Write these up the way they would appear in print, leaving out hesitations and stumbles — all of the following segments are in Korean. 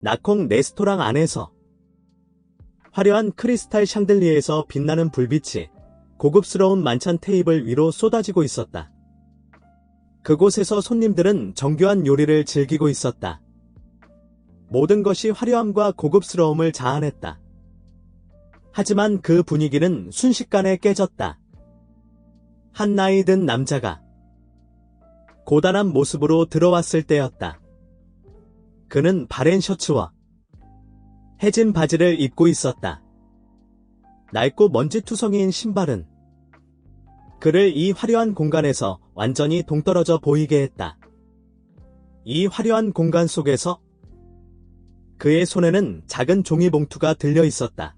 나콩 레스토랑 안에서 화려한 크리스탈 샹들리에에서 빛나는 불빛이 고급스러운 만찬 테이블 위로 쏟아지고 있었다. 그곳에서 손님들은 정교한 요리를 즐기고 있었다. 모든 것이 화려함과 고급스러움을 자아냈다. 하지만 그 분위기는 순식간에 깨졌다. 한 나이 든 남자가 고단한 모습으로 들어왔을 때였다. 그는 바렌 셔츠와 해진 바지를 입고 있었다. 낡고 먼지투성이인 신발은 그를 이 화려한 공간에서 완전히 동떨어져 보이게 했다. 이 화려한 공간 속에서 그의 손에는 작은 종이봉투가 들려 있었다.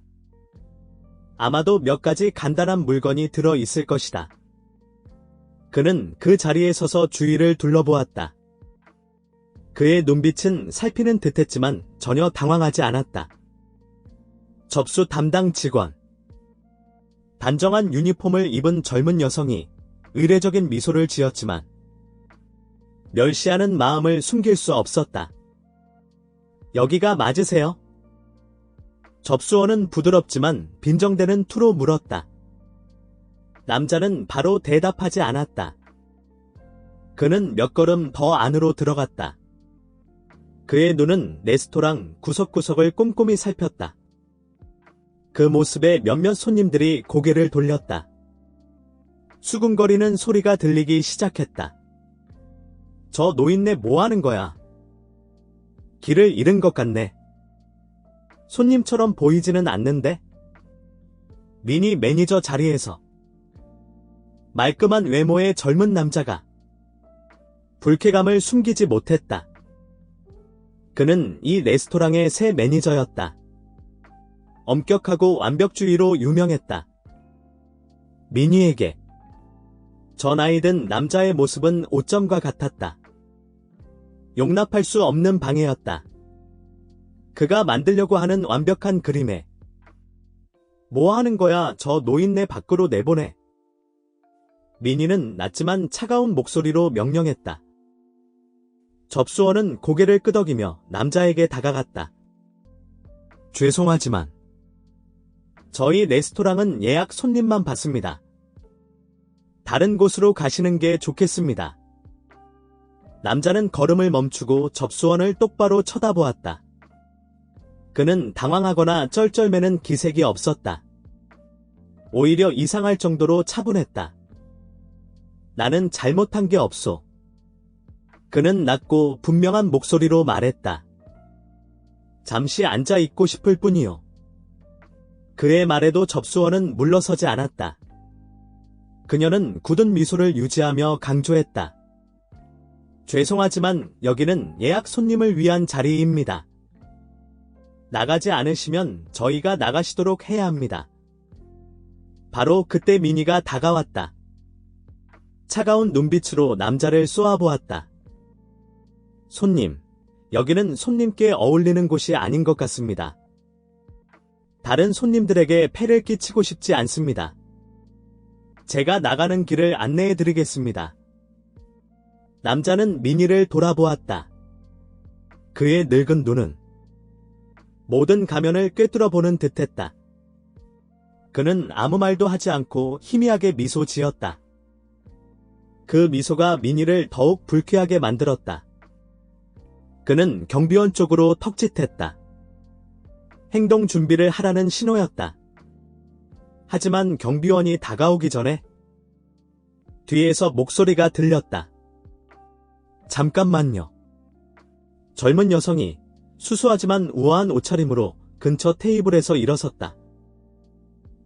아마도 몇 가지 간단한 물건이 들어 있을 것이다. 그는 그 자리에 서서 주위를 둘러보았다. 그의 눈빛은 살피는 듯했지만 전혀 당황하지 않았다. 접수 담당 직원. 단정한 유니폼을 입은 젊은 여성이 의례적인 미소를 지었지만 멸시하는 마음을 숨길 수 없었다. 여기가 맞으세요? 접수원은 부드럽지만 빈정대는 투로 물었다. 남자는 바로 대답하지 않았다. 그는 몇 걸음 더 안으로 들어갔다. 그의 눈은 레스토랑 구석구석을 꼼꼼히 살폈다. 그 모습에 몇몇 손님들이 고개를 돌렸다. 수군거리는 소리가 들리기 시작했다. 저 노인네 뭐 하는 거야? 길을 잃은 것 같네. 손님처럼 보이지는 않는데? 미니 매니저 자리에서 말끔한 외모의 젊은 남자가 불쾌감을 숨기지 못했다. 그는 이 레스토랑의 새 매니저였다. 엄격하고 완벽주의로 유명했다. 미니에게 저 나이 든 남자의 모습은 오점과 같았다. 용납할 수 없는 방해였다. 그가 만들려고 하는 완벽한 그림에 뭐 하는 거야? 저 노인네 밖으로 내보내. 미니는 낮지만 차가운 목소리로 명령했다. 접수원은 고개를 끄덕이며 남자에게 다가갔다. 죄송하지만 저희 레스토랑은 예약 손님만 받습니다. 다른 곳으로 가시는 게 좋겠습니다. 남자는 걸음을 멈추고 접수원을 똑바로 쳐다보았다. 그는 당황하거나 쩔쩔매는 기색이 없었다. 오히려 이상할 정도로 차분했다. 나는 잘못한 게 없소. 그는 낮고 분명한 목소리로 말했다. 잠시 앉아 있고 싶을 뿐이요. 그의 말에도 접수원은 물러서지 않았다. 그녀는 굳은 미소를 유지하며 강조했다. 죄송하지만 여기는 예약 손님을 위한 자리입니다. 나가지 않으시면 저희가 나가시도록 해야 합니다. 바로 그때 미니가 다가왔다. 차가운 눈빛으로 남자를 쏘아보았다. 손님, 여기는 손님께 어울리는 곳이 아닌 것 같습니다. 다른 손님들에게 폐를 끼치고 싶지 않습니다. 제가 나가는 길을 안내해드리겠습니다. 남자는 미니를 돌아보았다. 그의 늙은 눈은 모든 가면을 꿰뚫어보는 듯했다. 그는 아무 말도 하지 않고 희미하게 미소 지었다. 그 미소가 미니를 더욱 불쾌하게 만들었다. 그는 경비원 쪽으로 턱짓했다. 행동 준비를 하라는 신호였다. 하지만 경비원이 다가오기 전에 뒤에서 목소리가 들렸다. 잠깐만요. 젊은 여성이 수수하지만 우아한 옷차림으로 근처 테이블에서 일어섰다.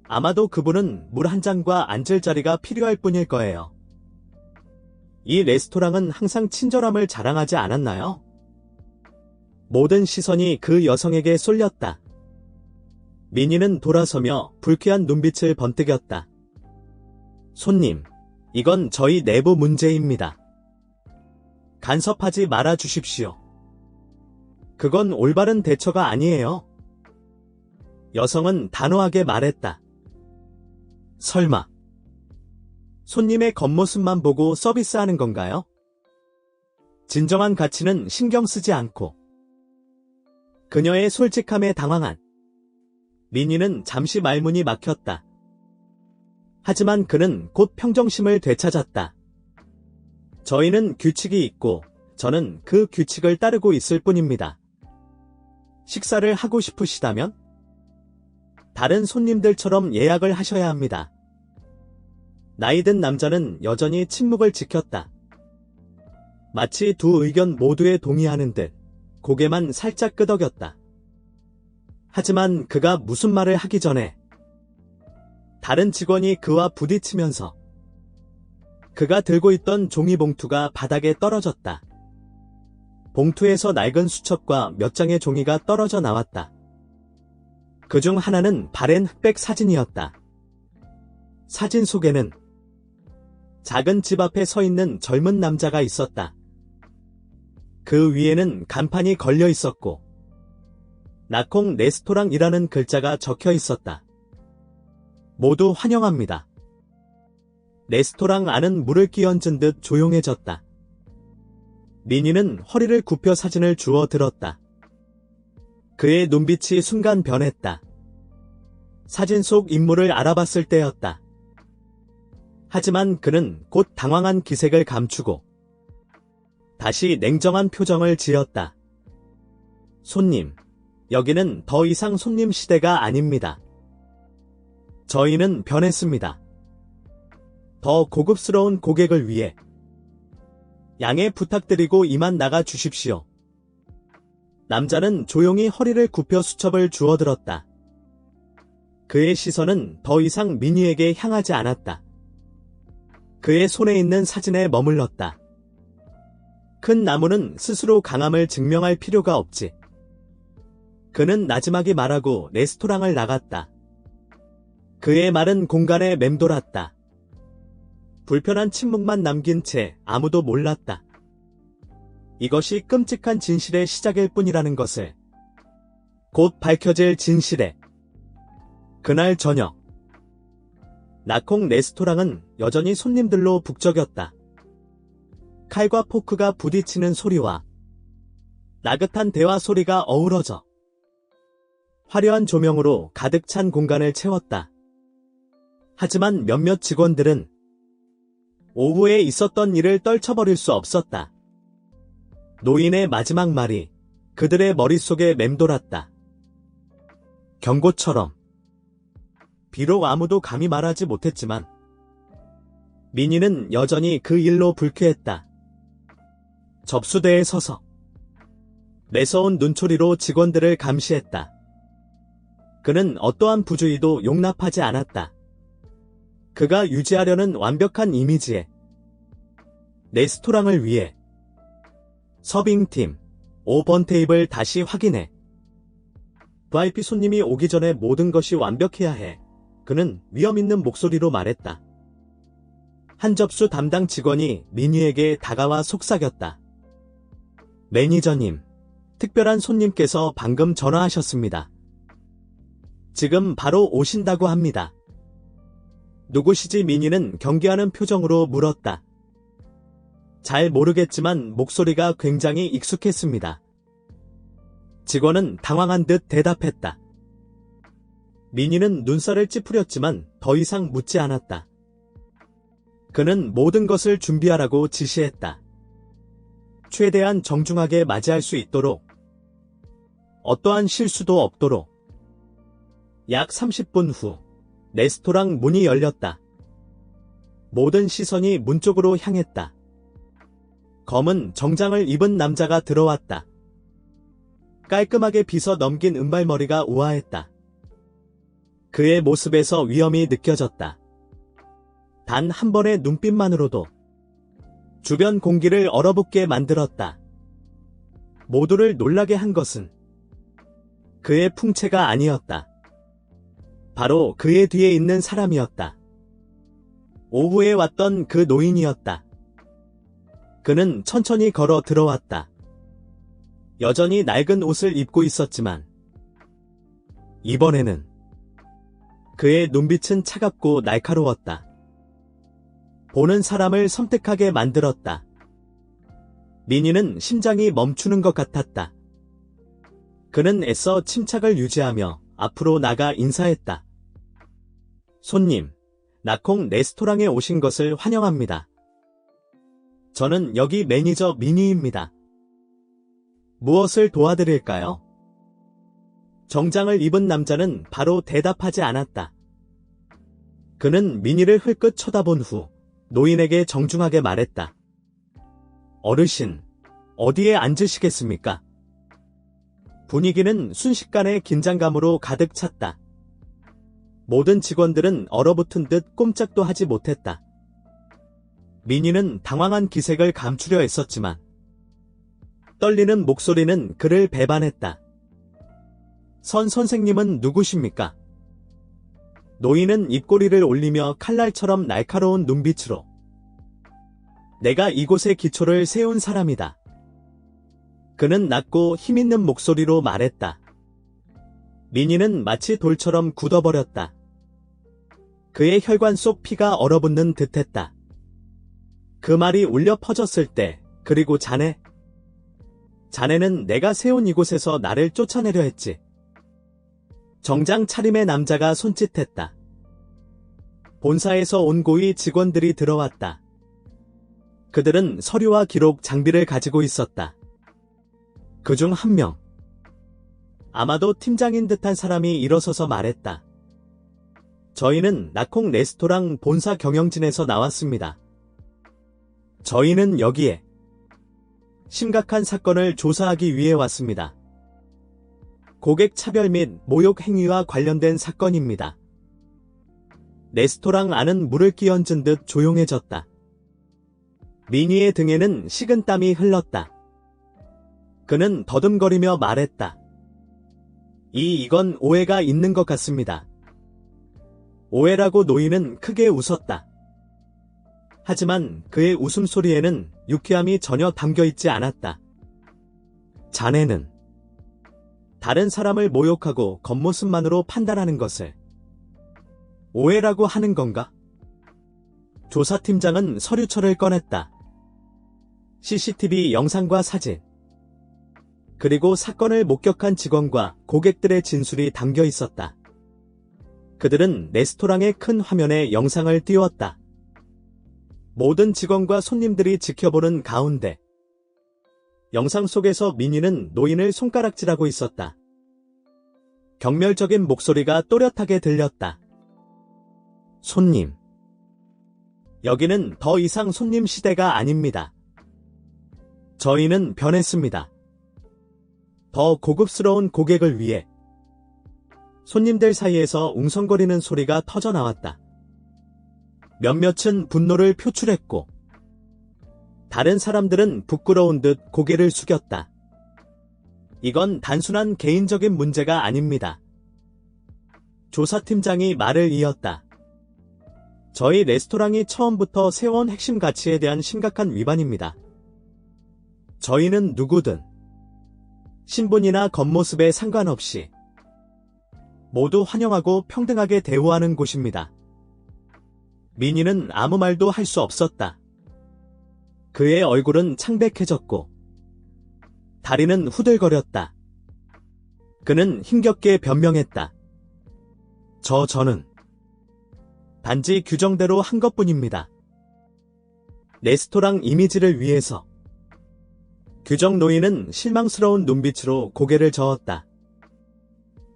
아마도 그분은 물 한 잔과 앉을 자리가 필요할 뿐일 거예요. 이 레스토랑은 항상 친절함을 자랑하지 않았나요? 모든 시선이 그 여성에게 쏠렸다. 미니는 돌아서며 불쾌한 눈빛을 번뜩였다. 손님, 이건 저희 내부 문제입니다. 간섭하지 말아 주십시오. 그건 올바른 대처가 아니에요. 여성은 단호하게 말했다. 설마 손님의 겉모습만 보고 서비스하는 건가요? 진정한 가치는 신경 쓰지 않고 그녀의 솔직함에 당황한 민희는 잠시 말문이 막혔다. 하지만 그는 곧 평정심을 되찾았다. 저희는 규칙이 있고 저는 그 규칙을 따르고 있을 뿐입니다. 식사를 하고 싶으시다면 다른 손님들처럼 예약을 하셔야 합니다. 나이든 남자는 여전히 침묵을 지켰다. 마치 두 의견 모두에 동의하는 듯 고개만 살짝 끄덕였다. 하지만 그가 무슨 말을 하기 전에 다른 직원이 그와 부딪히면서 그가 들고 있던 종이봉투가 바닥에 떨어졌다. 봉투에서 낡은 수첩과 몇 장의 종이가 떨어져 나왔다. 그중 하나는 바랜 흑백 사진이었다. 사진 속에는 작은 집 앞에 서 있는 젊은 남자가 있었다. 그 위에는 간판이 걸려 있었고 나콩 레스토랑이라는 글자가 적혀 있었다. 모두 환영합니다. 레스토랑 안은 물을 끼얹은 듯 조용해졌다. 민희는 허리를 굽혀 사진을 주워 들었다. 그의 눈빛이 순간 변했다. 사진 속 인물을 알아봤을 때였다. 하지만 그는 곧 당황한 기색을 감추고 다시 냉정한 표정을 지었다. 손님, 여기는 더 이상 손님 시대가 아닙니다. 저희는 변했습니다. 더 고급스러운 고객을 위해 양해 부탁드리고 이만 나가 주십시오. 남자는 조용히 허리를 굽혀 수첩을 주워들었다. 그의 시선은 더 이상 민희에게 향하지 않았다. 그의 손에 있는 사진에 머물렀다. 큰 나무는 스스로 강함을 증명할 필요가 없지. 그는 나지막이 말하고 레스토랑을 나갔다. 그의 말은 공간에 맴돌았다. 불편한 침묵만 남긴 채 아무도 몰랐다. 이것이 끔찍한 진실의 시작일 뿐이라는 것을. 곧 밝혀질 진실에. 그날 저녁. 나콩 레스토랑은 여전히 손님들로 북적였다. 칼과 포크가 부딪히는 소리와 나긋한 대화 소리가 어우러져 화려한 조명으로 가득 찬 공간을 채웠다. 하지만 몇몇 직원들은 오후에 있었던 일을 떨쳐버릴 수 없었다. 노인의 마지막 말이 그들의 머릿속에 맴돌았다. 경고처럼. 비록 아무도 감히 말하지 못했지만 민희는 여전히 그 일로 불쾌했다. 접수대에 서서 매서운 눈초리로 직원들을 감시했다. 그는 어떠한 부주의도 용납하지 않았다. 그가 유지하려는 완벽한 이미지에 레스토랑을 위해 서빙팀 5번 테이블 다시 확인해. VIP 손님이 오기 전에 모든 것이 완벽해야 해. 그는 위험 있는 목소리로 말했다. 한 접수 담당 직원이 민희에게 다가와 속삭였다. 매니저님, 특별한 손님께서 방금 전화하셨습니다. 지금 바로 오신다고 합니다. 누구시지? 민희는 경계하는 표정으로 물었다. 잘 모르겠지만 목소리가 굉장히 익숙했습니다. 직원은 당황한 듯 대답했다. 민희는 눈살을 찌푸렸지만 더 이상 묻지 않았다. 그는 모든 것을 준비하라고 지시했다. 최대한 정중하게 맞이할 수 있도록, 어떠한 실수도 없도록. 약 30분 후 레스토랑 문이 열렸다. 모든 시선이 문 쪽으로 향했다. 검은 정장을 입은 남자가 들어왔다. 깔끔하게 빗어 넘긴 은발머리가 우아했다. 그의 모습에서 위험이 느껴졌다. 단 한 번의 눈빛만으로도 주변 공기를 얼어붙게 만들었다. 모두를 놀라게 한 것은 그의 풍채가 아니었다. 바로 그의 뒤에 있는 사람이었다. 오후에 왔던 그 노인이었다. 그는 천천히 걸어 들어왔다. 여전히 낡은 옷을 입고 있었지만 이번에는 그의 눈빛은 차갑고 날카로웠다. 보는 사람을 섬뜩하게 만들었다. 민희는 심장이 멈추는 것 같았다. 그는 애써 침착을 유지하며 앞으로 나가 인사했다. 손님, 나콩 레스토랑에 오신 것을 환영합니다. 저는 여기 매니저 민희입니다. 무엇을 도와드릴까요? 정장을 입은 남자는 바로 대답하지 않았다. 그는 민희를 흘끗 쳐다본 후 노인에게 정중하게 말했다. 어르신, 어디에 앉으시겠습니까? 분위기는 순식간에 긴장감으로 가득 찼다. 모든 직원들은 얼어붙은 듯 꼼짝도 하지 못했다. 민희는 당황한 기색을 감추려 애썼지만 떨리는 목소리는 그를 배반했다. 선 선생님은 누구십니까? 노인은 입꼬리를 올리며 칼날처럼 날카로운 눈빛으로 내가 이곳의 기초를 세운 사람이다. 그는 낮고 힘있는 목소리로 말했다. 민희는 마치 돌처럼 굳어버렸다. 그의 혈관 속 피가 얼어붙는 듯했다. 그 말이 울려 퍼졌을 때, 그리고 자네는 내가 세운 이곳에서 나를 쫓아내려 했지. 정장 차림의 남자가 손짓했다. 본사에서 온 고위 직원들이 들어왔다. 그들은 서류와 기록 장비를 가지고 있었다. 그중 한 명, 아마도 팀장인 듯한 사람이 일어서서 말했다. 저희는 나콩 레스토랑 본사 경영진에서 나왔습니다. 저희는 여기에 심각한 사건을 조사하기 위해 왔습니다. 고객 차별 및 모욕 행위와 관련된 사건입니다. 레스토랑 안은 물을 끼얹은 듯 조용해졌다. 민희의 등에는 식은땀이 흘렀다. 그는 더듬거리며 말했다. 이건 오해가 있는 것 같습니다. 오해라고 노인은 크게 웃었다. 하지만 그의 웃음소리에는 유쾌함이 전혀 담겨있지 않았다. 자네는 다른 사람을 모욕하고 겉모습만으로 판단하는 것을 오해라고 하는 건가? 조사팀장은 서류철을 꺼냈다. CCTV 영상과 사진, 그리고 사건을 목격한 직원과 고객들의 진술이 담겨 있었다. 그들은 레스토랑의 큰 화면에 영상을 띄웠다. 모든 직원과 손님들이 지켜보는 가운데 영상 속에서 민희는 노인을 손가락질하고 있었다. 경멸적인 목소리가 또렷하게 들렸다. 손님. 여기는 더 이상 손님 시대가 아닙니다. 저희는 변했습니다. 더 고급스러운 고객을 위해. 손님들 사이에서 웅성거리는 소리가 터져나왔다. 몇몇은 분노를 표출했고 다른 사람들은 부끄러운 듯 고개를 숙였다. 이건 단순한 개인적인 문제가 아닙니다. 조사팀장이 말을 이었다. 저희 레스토랑이 처음부터 세워온 핵심 가치에 대한 심각한 위반입니다. 저희는 누구든 신분이나 겉모습에 상관없이 모두 환영하고 평등하게 대우하는 곳입니다. 민희는 아무 말도 할 수 없었다. 그의 얼굴은 창백해졌고 다리는 후들거렸다. 그는 힘겹게 변명했다. 저는 단지 규정대로 한 것뿐입니다. 레스토랑 이미지를 위해서. 규정 노인은 실망스러운 눈빛으로 고개를 저었다.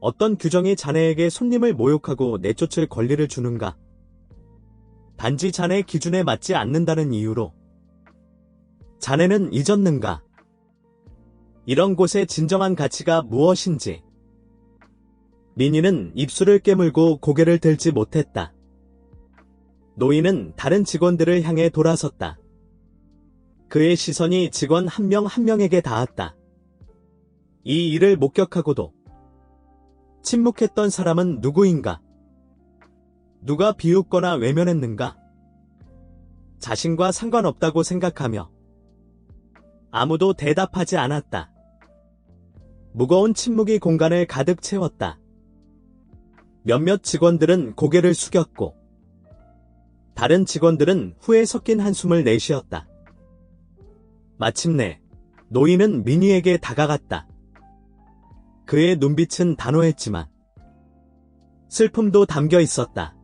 어떤 규정이 자네에게 손님을 모욕하고 내쫓을 권리를 주는가? 단지 자네 기준에 맞지 않는다는 이유로. 자네는 잊었는가? 이런 곳의 진정한 가치가 무엇인지. 민희는 입술을 깨물고 고개를 들지 못했다. 노인은 다른 직원들을 향해 돌아섰다. 그의 시선이 직원 한 명 한 명에게 닿았다. 이 일을 목격하고도 침묵했던 사람은 누구인가? 누가 비웃거나 외면했는가? 자신과 상관없다고 생각하며 아무도 대답하지 않았다. 무거운 침묵이 공간을 가득 채웠다. 몇몇 직원들은 고개를 숙였고 다른 직원들은 후에 섞인 한숨을 내쉬었다. 마침내 노인은 민희에게 다가갔다. 그의 눈빛은 단호했지만 슬픔도 담겨 있었다.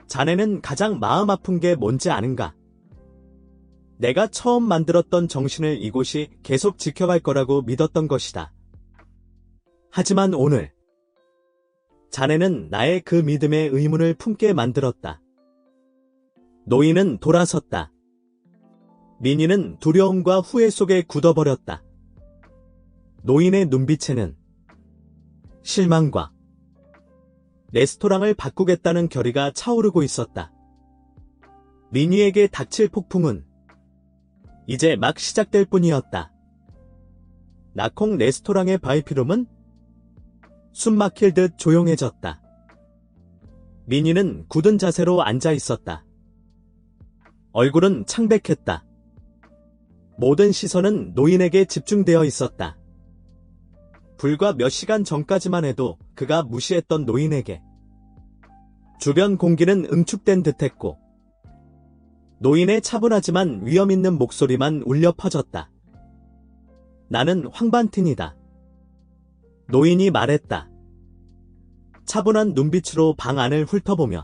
자네는 가장 마음 아픈 게 뭔지 아는가? 내가 처음 만들었던 정신을 이곳이 계속 지켜갈 거라고 믿었던 것이다. 하지만 오늘 자네는 나의 그 믿음에 의문을 품게 만들었다. 노인은 돌아섰다. 민희는 두려움과 후회 속에 굳어버렸다. 노인의 눈빛에는 실망과 레스토랑을 바꾸겠다는 결의가 차오르고 있었다. 민희에게 닥칠 폭풍은 이제 막 시작될 뿐이었다. 나콩 레스토랑의 바이피룸은 숨막힐 듯 조용해졌다. 민희는 굳은 자세로 앉아 있었다. 얼굴은 창백했다. 모든 시선은 노인에게 집중되어 있었다. 불과 몇 시간 전까지만 해도 그가 무시했던 노인에게 주변 공기는 응축된 듯했고 노인의 차분하지만 위험 있는 목소리만 울려 퍼졌다. 나는 황반틴이다. 노인이 말했다. 차분한 눈빛으로 방 안을 훑어보며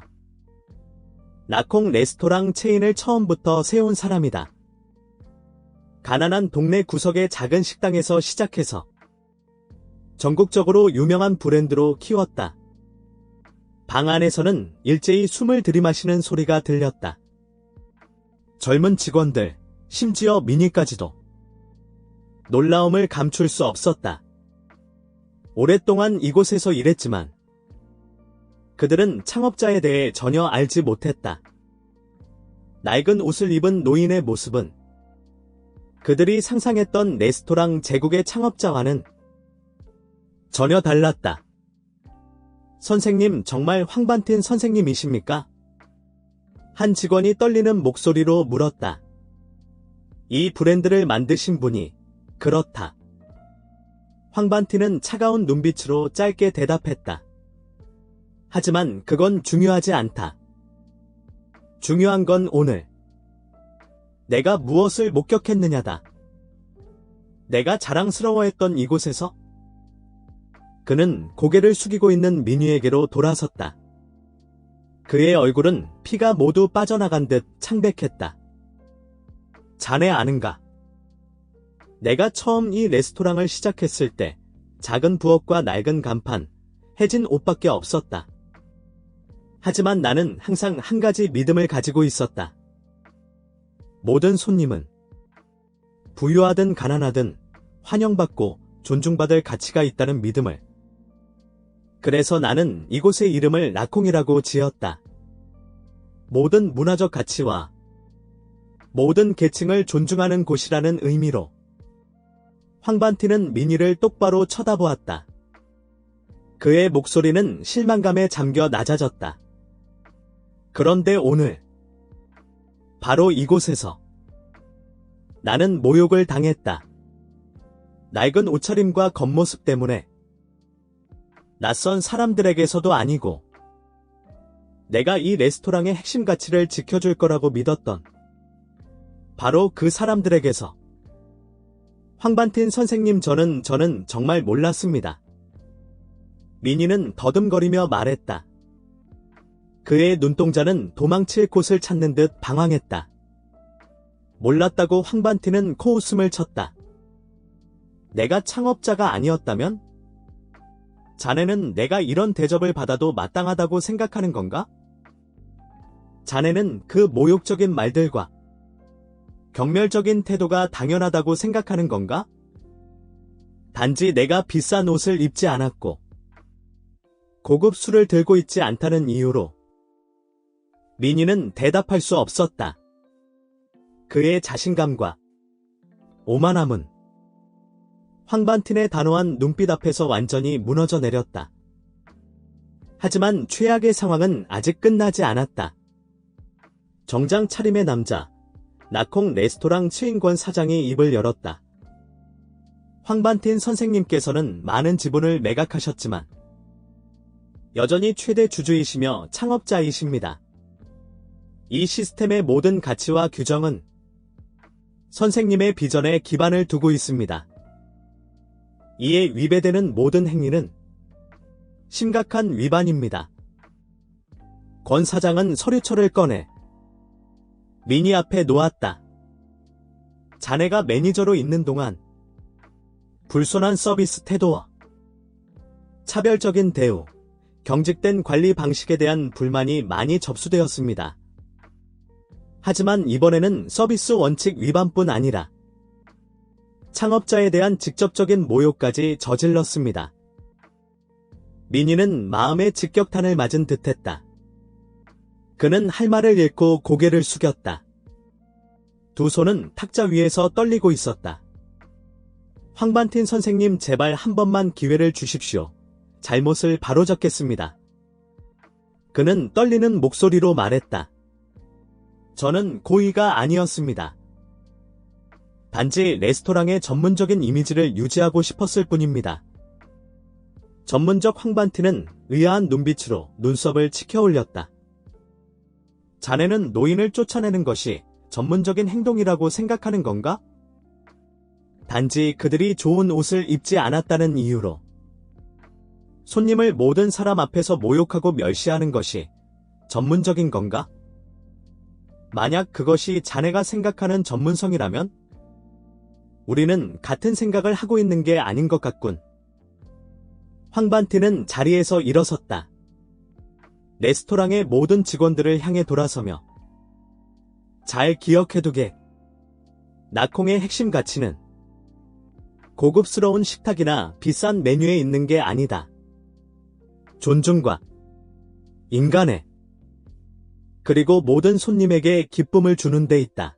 나콩 레스토랑 체인을 처음부터 세운 사람이다. 가난한 동네 구석의 작은 식당에서 시작해서 전국적으로 유명한 브랜드로 키웠다. 방 안에서는 일제히 숨을 들이마시는 소리가 들렸다. 젊은 직원들, 심지어 민희까지도 놀라움을 감출 수 없었다. 오랫동안 이곳에서 일했지만 그들은 창업자에 대해 전혀 알지 못했다. 낡은 옷을 입은 노인의 모습은 그들이 상상했던 레스토랑 제국의 창업자와는 전혀 달랐다. 선생님, 정말 황반틴 선생님이십니까? 한 직원이 떨리는 목소리로 물었다. 이 브랜드를 만드신 분이 그렇다. 황반틴은 차가운 눈빛으로 짧게 대답했다. 하지만 그건 중요하지 않다. 중요한 건 오늘 내가 무엇을 목격했느냐다. 내가 자랑스러워했던 이곳에서 그는 고개를 숙이고 있는 민희에게로 돌아섰다. 그의 얼굴은 피가 모두 빠져나간 듯 창백했다. 자네 아는가? 내가 처음 이 레스토랑을 시작했을 때 작은 부엌과 낡은 간판, 해진 옷밖에 없었다. 하지만 나는 항상 한 가지 믿음을 가지고 있었다. 모든 손님은 부유하든 가난하든 환영받고 존중받을 가치가 있다는 믿음을. 그래서 나는 이곳의 이름을 나콩이라고 지었다. 모든 문화적 가치와 모든 계층을 존중하는 곳이라는 의미로. 황반틴은 민희를 똑바로 쳐다보았다. 그의 목소리는 실망감에 잠겨 낮아졌다. 그런데 오늘 바로 이곳에서 나는 모욕을 당했다. 낡은 옷차림과 겉모습 때문에. 낯선 사람들에게서도 아니고 내가 이 레스토랑의 핵심 가치를 지켜줄 거라고 믿었던 바로 그 사람들에게서. 황반틴 선생님, 저는 정말 몰랐습니다. 민희는 더듬거리며 말했다. 그의 눈동자는 도망칠 곳을 찾는 듯 방황했다. 몰랐다고 황반틴은 코웃음을 쳤다. 내가 창업자가 아니었다면? 자네는 내가 이런 대접을 받아도 마땅하다고 생각하는 건가? 자네는 그 모욕적인 말들과 경멸적인 태도가 당연하다고 생각하는 건가? 단지 내가 비싼 옷을 입지 않았고 고급 술을 들고 있지 않다는 이유로. 민희는 대답할 수 없었다. 그의 자신감과 오만함은 황반틴의 단호한 눈빛 앞에서 완전히 무너져 내렸다. 하지만 최악의 상황은 아직 끝나지 않았다. 정장 차림의 남자, 나콩 레스토랑 최인권 사장이 입을 열었다. 황반틴 선생님께서는 많은 지분을 매각하셨지만 여전히 최대 주주이시며 창업자이십니다. 이 시스템의 모든 가치와 규정은 선생님의 비전에 기반을 두고 있습니다. 이에 위배되는 모든 행위는 심각한 위반입니다. 권 사장은 서류철을 꺼내 미니 앞에 놓았다. 자네가 매니저로 있는 동안 불손한 서비스 태도와 차별적인 대우, 경직된 관리 방식에 대한 불만이 많이 접수되었습니다. 하지만 이번에는 서비스 원칙 위반뿐 아니라 창업자에 대한 직접적인 모욕까지 저질렀습니다. 미니는 마음에 직격탄을 맞은 듯했다. 그는 할 말을 잃고 고개를 숙였다. 두 손은 탁자 위에서 떨리고 있었다. 황반틴 선생님, 제발 한 번만 기회를 주십시오. 잘못을 바로잡겠습니다. 그는 떨리는 목소리로 말했다. 저는 고의가 아니었습니다. 단지 레스토랑의 전문적인 이미지를 유지하고 싶었을 뿐입니다. 전문적 황반틴은 의아한 눈빛으로 눈썹을 치켜 올렸다. 자네는 노인을 쫓아내는 것이 전문적인 행동이라고 생각하는 건가? 단지 그들이 좋은 옷을 입지 않았다는 이유로 손님을 모든 사람 앞에서 모욕하고 멸시하는 것이 전문적인 건가? 만약 그것이 자네가 생각하는 전문성이라면 우리는 같은 생각을 하고 있는 게 아닌 것 같군. 황반틴은 자리에서 일어섰다. 레스토랑의 모든 직원들을 향해 돌아서며 잘 기억해두게. 나콩의 핵심 가치는 고급스러운 식탁이나 비싼 메뉴에 있는 게 아니다. 존중과 인간애, 그리고 모든 손님에게 기쁨을 주는 데 있다.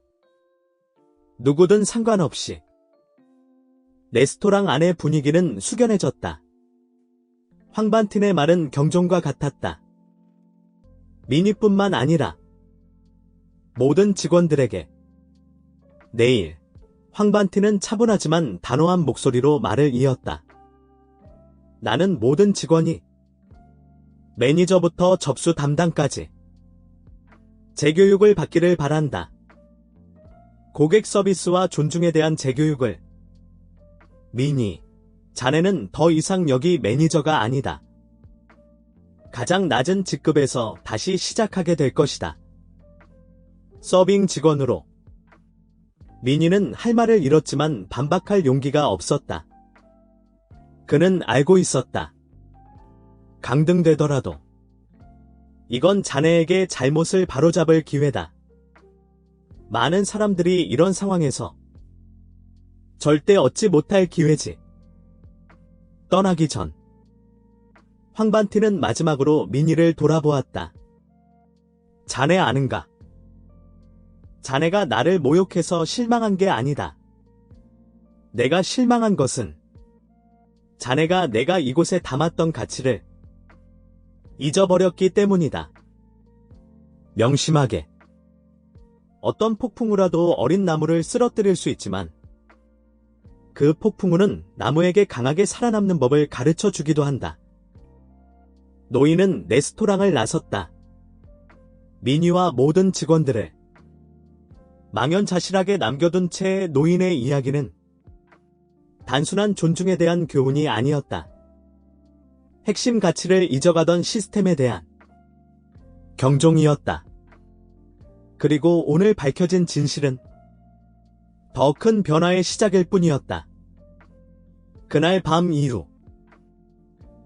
누구든 상관없이. 레스토랑 안의 분위기는 숙연해졌다. 황반틴의 말은 경종과 같았다. 미니뿐만 아니라 모든 직원들에게. 내일, 황반틴은 차분하지만 단호한 목소리로 말을 이었다. 나는 모든 직원이 매니저부터 접수 담당까지 재교육을 받기를 바란다. 고객 서비스와 존중에 대한 재교육을. 미니, 자네는 더 이상 여기 매니저가 아니다. 가장 낮은 직급에서 다시 시작하게 될 것이다. 서빙 직원으로. 미니는 할 말을 잃었지만 반박할 용기가 없었다. 그는 알고 있었다. 강등되더라도 이건 자네에게 잘못을 바로잡을 기회다. 많은 사람들이 이런 상황에서 절대 얻지 못할 기회지. 떠나기 전 황반틴은 마지막으로 미니를 돌아보았다. 자네 아는가? 자네가 나를 모욕해서 실망한 게 아니다. 내가 실망한 것은 자네가 내가 이곳에 담았던 가치를 잊어버렸기 때문이다. 명심하게. 어떤 폭풍우라도 어린 나무를 쓰러뜨릴 수 있지만 그 폭풍우는 나무에게 강하게 살아남는 법을 가르쳐 주기도 한다. 노인은 레스토랑을 나섰다. 미니와 모든 직원들을 망연자실하게 남겨둔 채 노인의 이야기는 단순한 존중에 대한 교훈이 아니었다. 핵심 가치를 잊어가던 시스템에 대한 경종이었다. 그리고 오늘 밝혀진 진실은 더 큰 변화의 시작일 뿐이었다. 그날 밤 이후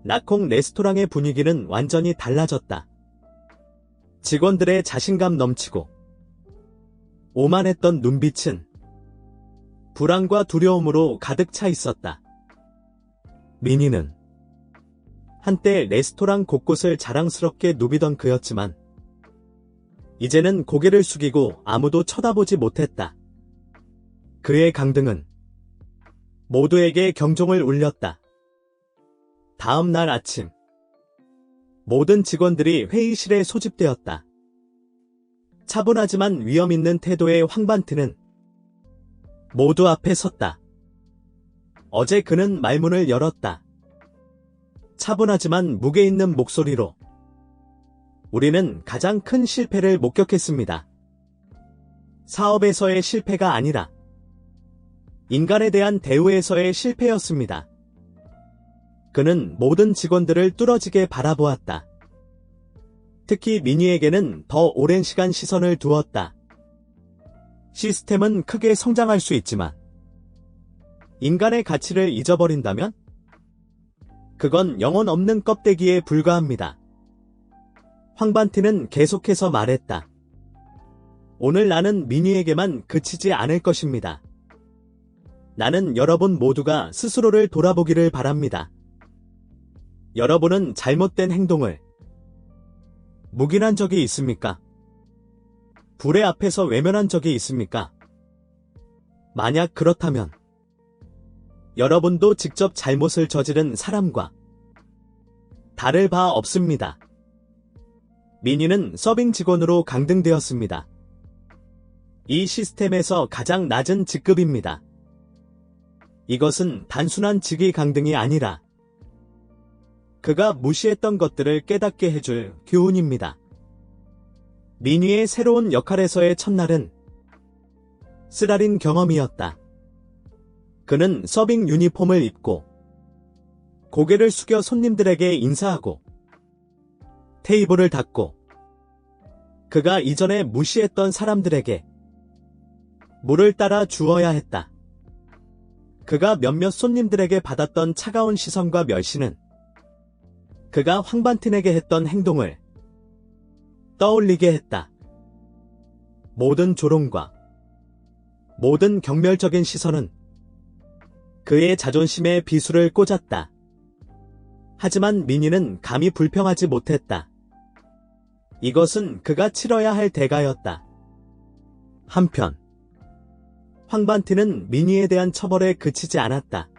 나콩 레스토랑의 분위기는 완전히 달라졌다. 직원들의 자신감 넘치고 오만했던 눈빛은 불안과 두려움으로 가득 차 있었다. 미니는 한때 레스토랑 곳곳을 자랑스럽게 누비던 그였지만 이제는 고개를 숙이고 아무도 쳐다보지 못했다. 그의 강등은 모두에게 경종을 울렸다. 다음 날 아침 모든 직원들이 회의실에 소집되었다. 차분하지만 위험 있는 태도의 황반트는 모두 앞에 섰다. 어제 그는 말문을 열었다. 차분하지만 무게 있는 목소리로 우리는 가장 큰 실패를 목격했습니다. 사업에서의 실패가 아니라 인간에 대한 대우에서의 실패였습니다. 그는 모든 직원들을 뚫어지게 바라보았다. 특히 미니에게는 더 오랜 시간 시선을 두었다. 시스템은 크게 성장할 수 있지만 인간의 가치를 잊어버린다면? 그건 영혼 없는 껍데기에 불과합니다. 황반티는 계속해서 말했다. 오늘 나는 미니에게만 그치지 않을 것입니다. 나는 여러분 모두가 스스로를 돌아보기를 바랍니다. 여러분은 잘못된 행동을 묵인한 적이 있습니까? 불의 앞에서 외면한 적이 있습니까? 만약 그렇다면 여러분도 직접 잘못을 저지른 사람과 다를 바 없습니다. 미니는 서빙 직원으로 강등되었습니다. 이 시스템에서 가장 낮은 직급입니다. 이것은 단순한 직위 강등이 아니라 그가 무시했던 것들을 깨닫게 해줄 교훈입니다. 미니의 새로운 역할에서의 첫날은 쓰라린 경험이었다. 그는 서빙 유니폼을 입고 고개를 숙여 손님들에게 인사하고 테이블을 닦고 그가 이전에 무시했던 사람들에게 물을 따라 주어야 했다. 그가 몇몇 손님들에게 받았던 차가운 시선과 멸시는 그가 황반틴에게 했던 행동을 떠올리게 했다. 모든 조롱과 모든 경멸적인 시선은 그의 자존심에 비수를 꽂았다. 하지만 미니는 감히 불평하지 못했다. 이것은 그가 치러야 할 대가였다. 한편 황반틴은 미니에 대한 처벌에 그치지 않았다.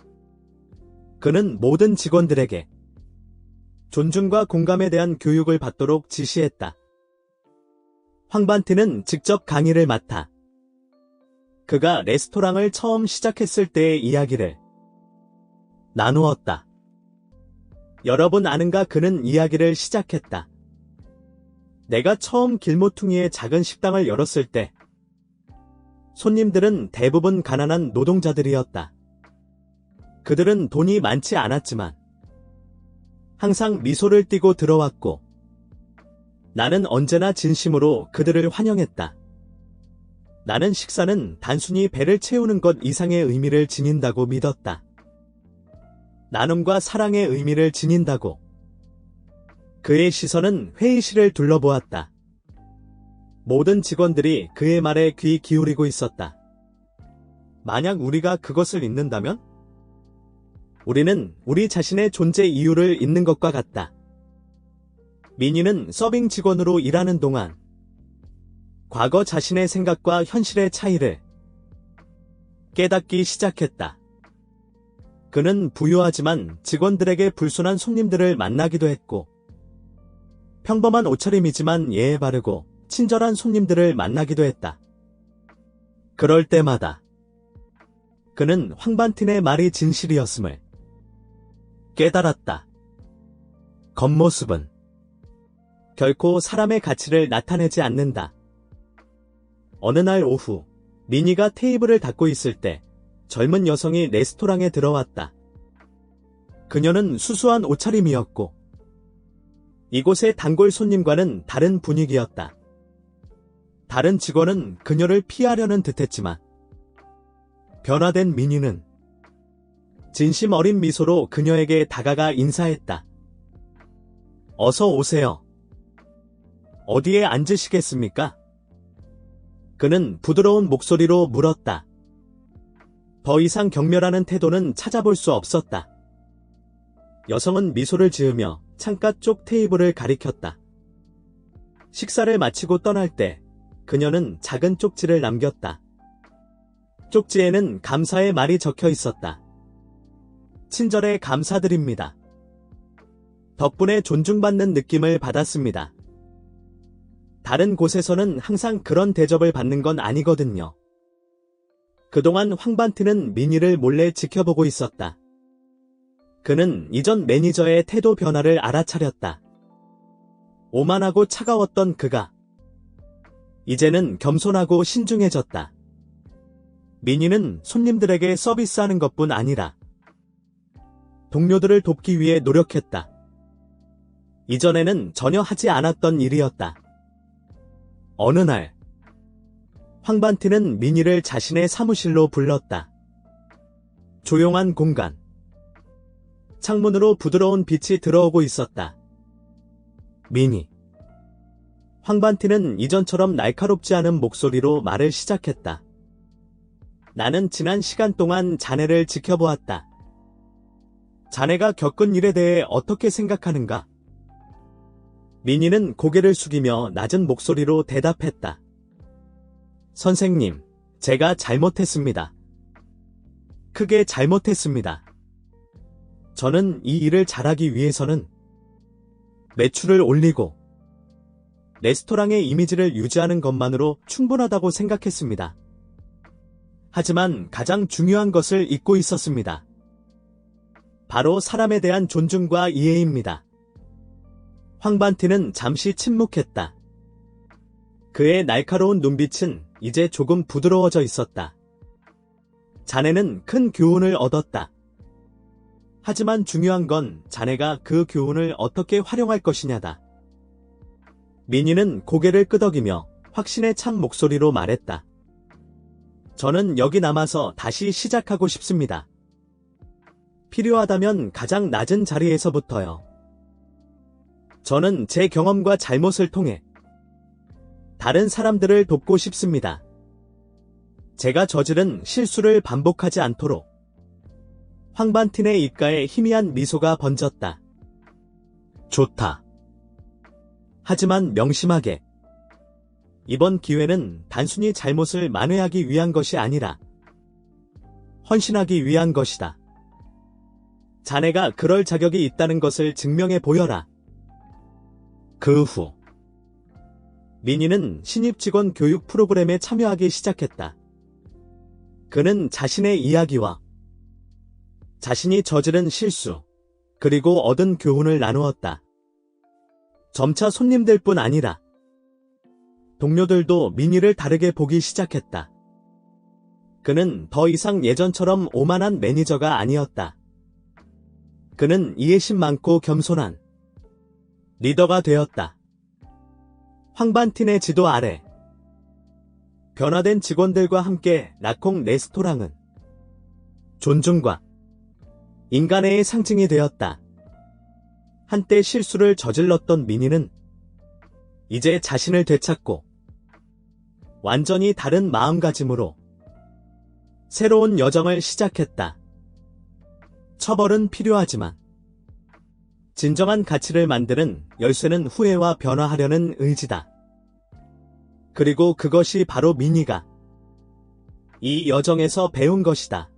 그는 모든 직원들에게 존중과 공감에 대한 교육을 받도록 지시했다. 황반틴은 직접 강의를 맡아 그가 레스토랑을 처음 시작했을 때의 이야기를 나누었다. 여러분 아는가? 그는 이야기를 시작했다. 내가 처음 길모퉁이의 작은 식당을 열었을 때 손님들은 대부분 가난한 노동자들이었다. 그들은 돈이 많지 않았지만 항상 미소를 띠고 들어왔고 나는 언제나 진심으로 그들을 환영했다. 나는 식사는 단순히 배를 채우는 것 이상의 의미를 지닌다고 믿었다. 나눔과 사랑의 의미를 지닌다고. 그의 시선은 회의실을 둘러보았다. 모든 직원들이 그의 말에 귀 기울이고 있었다. 만약 우리가 그것을 잊는다면? 우리는 우리 자신의 존재 이유를 잊는 것과 같다. 미니는 서빙 직원으로 일하는 동안 과거 자신의 생각과 현실의 차이를 깨닫기 시작했다. 그는 부유하지만 직원들에게 불순한 손님들을 만나기도 했고 평범한 옷차림이지만 예의 바르고 친절한 손님들을 만나기도 했다. 그럴 때마다 그는 황반틴의 말이 진실이었음을 깨달았다. 겉모습은 결코 사람의 가치를 나타내지 않는다. 어느 날 오후, 미니가 테이블을 닦고 있을 때 젊은 여성이 레스토랑에 들어왔다. 그녀는 수수한 옷차림이었고 이곳의 단골 손님과는 다른 분위기였다. 다른 직원은 그녀를 피하려는 듯했지만 변화된 미니는 진심 어린 미소로 그녀에게 다가가 인사했다. 어서 오세요. 어디에 앉으시겠습니까? 그는 부드러운 목소리로 물었다. 더 이상 경멸하는 태도는 찾아볼 수 없었다. 여성은 미소를 지으며 창가 쪽 테이블을 가리켰다. 식사를 마치고 떠날 때 그녀는 작은 쪽지를 남겼다. 쪽지에는 감사의 말이 적혀 있었다. 친절에 감사드립니다. 덕분에 존중받는 느낌을 받았습니다. 다른 곳에서는 항상 그런 대접을 받는 건 아니거든요. 그동안 황반트는 미니를 몰래 지켜보고 있었다. 그는 이전 매니저의 태도 변화를 알아차렸다. 오만하고 차가웠던 그가 이제는 겸손하고 신중해졌다. 미니는 손님들에게 서비스하는 것뿐 아니라 동료들을 돕기 위해 노력했다. 이전에는 전혀 하지 않았던 일이었다. 어느 날, 황반티는 민희를 자신의 사무실로 불렀다. 조용한 공간. 창문으로 부드러운 빛이 들어오고 있었다. 민희. 황반티는 이전처럼 날카롭지 않은 목소리로 말을 시작했다. 나는 지난 시간 동안 자네를 지켜보았다. 자네가 겪은 일에 대해 어떻게 생각하는가? 민희는 고개를 숙이며 낮은 목소리로 대답했다. 선생님, 제가 잘못했습니다. 크게 잘못했습니다. 저는 이 일을 잘하기 위해서는 매출을 올리고 레스토랑의 이미지를 유지하는 것만으로 충분하다고 생각했습니다. 하지만 가장 중요한 것을 잊고 있었습니다. 바로 사람에 대한 존중과 이해입니다. 황반티는 잠시 침묵했다. 그의 날카로운 눈빛은 이제 조금 부드러워져 있었다. 자네는 큰 교훈을 얻었다. 하지만 중요한 건 자네가 그 교훈을 어떻게 활용할 것이냐다. 민희는 고개를 끄덕이며 확신에 찬 목소리로 말했다. 저는 여기 남아서 다시 시작하고 싶습니다. 필요하다면 가장 낮은 자리에서부터요. 저는 제 경험과 잘못을 통해 다른 사람들을 돕고 싶습니다. 제가 저지른 실수를 반복하지 않도록. 황반틴의 입가에 희미한 미소가 번졌다. 좋다. 하지만 명심하게. 이번 기회는 단순히 잘못을 만회하기 위한 것이 아니라 헌신하기 위한 것이다. 자네가 그럴 자격이 있다는 것을 증명해 보여라. 그 후 민희는 신입 직원 교육 프로그램에 참여하기 시작했다. 그는 자신의 이야기와 자신이 저지른 실수, 그리고 얻은 교훈을 나누었다. 점차 손님들뿐 아니라 동료들도 민희를 다르게 보기 시작했다. 그는 더 이상 예전처럼 오만한 매니저가 아니었다. 그는 이해심 많고 겸손한 리더가 되었다. 황반틴의 지도 아래 변화된 직원들과 함께 라콩 레스토랑은 존중과 인간애의 상징이 되었다. 한때 실수를 저질렀던 민희는 이제 자신을 되찾고 완전히 다른 마음가짐으로 새로운 여정을 시작했다. 처벌은 필요하지만 진정한 가치를 만드는 열쇠는 후회와 변화하려는 의지다. 그리고 그것이 바로 민희가 이 여정에서 배운 것이다.